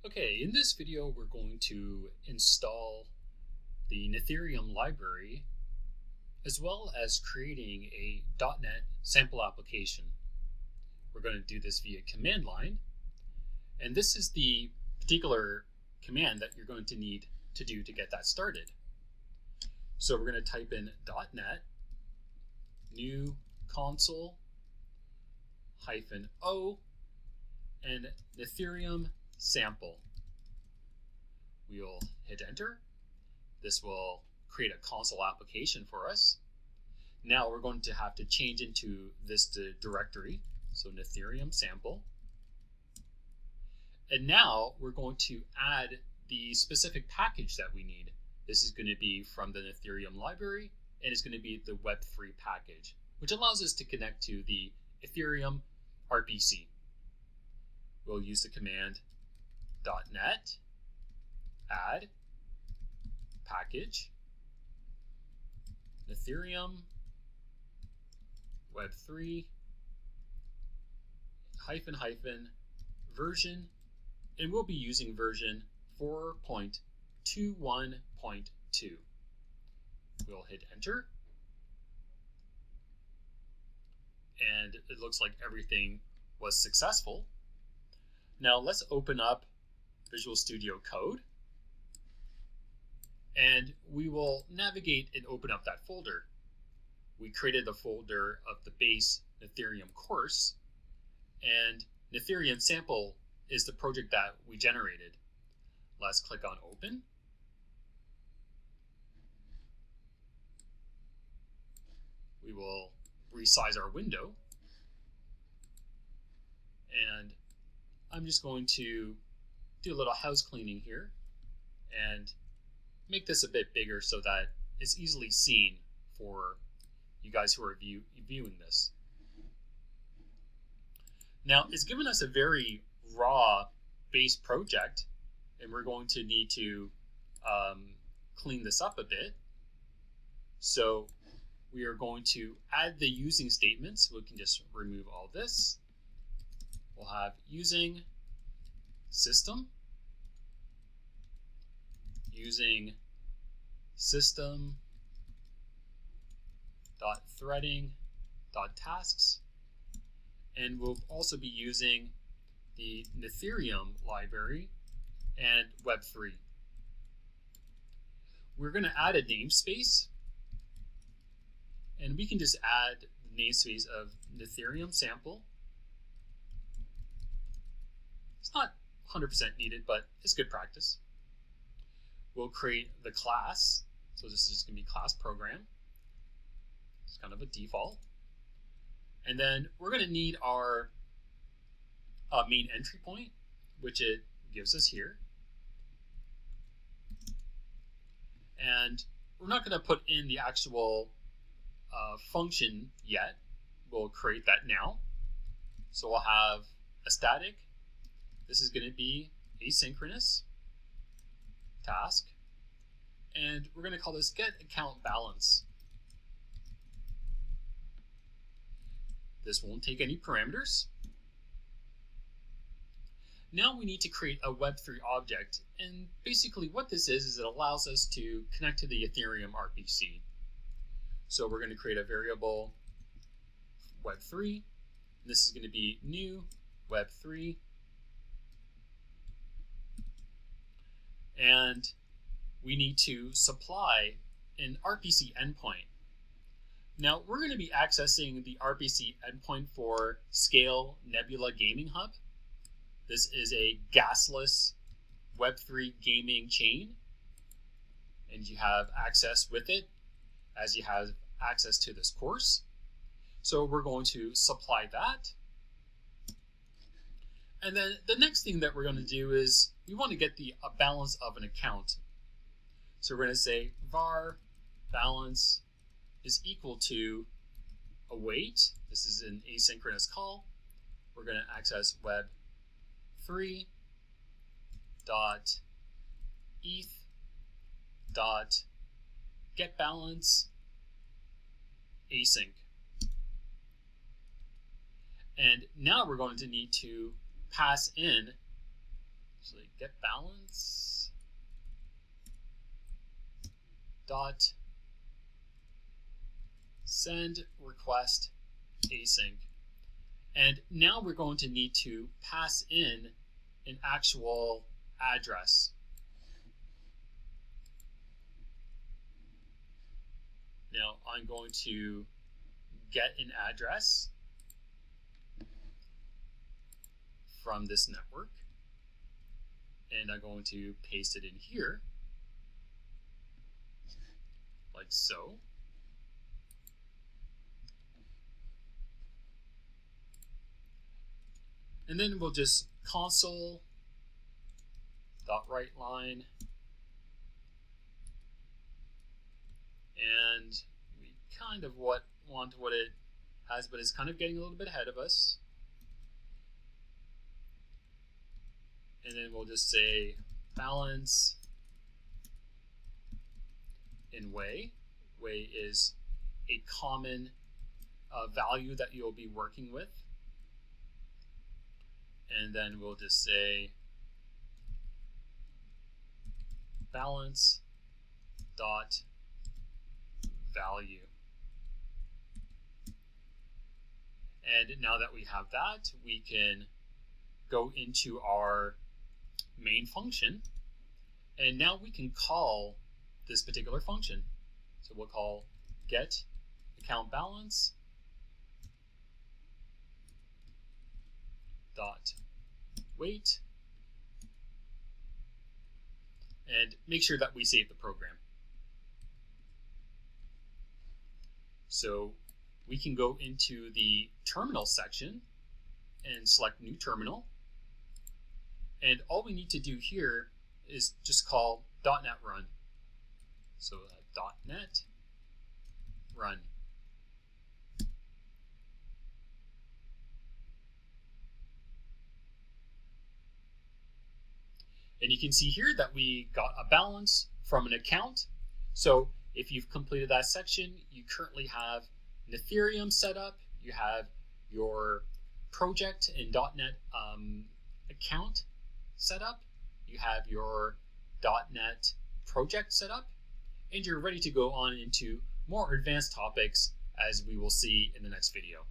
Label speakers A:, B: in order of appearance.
A: Okay, in this video we're going to install the Nethereum library as well as creating a .NET sample application. We're going to do this via command line, and this is the particular command that you're going to need to do to get that started. So we're going to type in .NET new console -o and Nethereum sample. We'll hit enter. This will create a console application for us. Now we're going to have to change into this directory, so Nethereum sample. And now we're going to add the specific package that we need. This is going to be from the Nethereum library, and it's going to be the Web3 package, which allows us to connect to the Ethereum RPC. We'll use the command .NET add package Nethereum Web3 -- version, and we'll be using version 4.21.2. We'll hit enter, and it looks like everything was successful. Now let's open up Visual Studio Code, and we will navigate and open up that folder. We created a folder of the base Nethereum course, and Nethereum sample is the project that we generated. Let's click on open. We will resize our window, and I'm just going to do a little house cleaning here and make this a bit bigger so that it's easily seen for you guys who are viewing this. Now, it's given us a very raw base project, and we're going to need to clean this up a bit. So we are going to add the using statements. We can just remove all this. We'll have using system, using system.threading.tasks, and we'll also be using the Nethereum library and Web3. We're going to add a namespace, and we can just add the namespace of Nethereum sample. It's not 100% needed, but it's good practice. We'll create the class. So this is just going to be class program. It's kind of a default. And then we're going to need our main entry point, which it gives us here. And we're not going to put in the actual function yet. We'll create that now. So we'll have a static. This is going to be asynchronous task, and we're going to call this get account balance. This won't take any parameters. Now we need to create a Web3 object, and basically what this is it allows us to connect to the Ethereum RPC. So we're going to create a variable Web3. This is going to be new Web3. And we need to supply an RPC endpoint. Now we're going to be accessing the RPC endpoint for Scale Nebula Gaming Hub. This is a gasless Web3 gaming chain, and you have access with it as you have access to this course. So we're going to supply that. And then the next thing that we're going to do is we want to get the balance of an account. So we're going to say var balance is equal to await. This is an asynchronous call. We're going to access web3 dot eth dot get balance async. And now we're going to need to pass in actually get balance dot send request async. And now we're going to need to pass in an actual address. Now I'm going to get an address from this network, and I'm going to paste it in here, like so. And then we'll just console.writeLine, and we kind of want what it has, but it's kind of getting a little bit ahead of us. And then we'll just say balance in way. Way is a common value that you'll be working with. And then we'll just say balance dot value. And now that we have that, we can go into our main function, and now we can call this particular function. So we'll call get account balance dot wait, and make sure that we save the program. So we can go into the terminal section and select new terminal, and all we need to do here is just call .NET run. So .NET run. And you can see here that we got a balance from an account. So if you've completed that section, you currently have Nethereum set up, you have your project and .NET account set up, you have your .NET project set up, and you're ready to go on into more advanced topics, as we will see in the next video.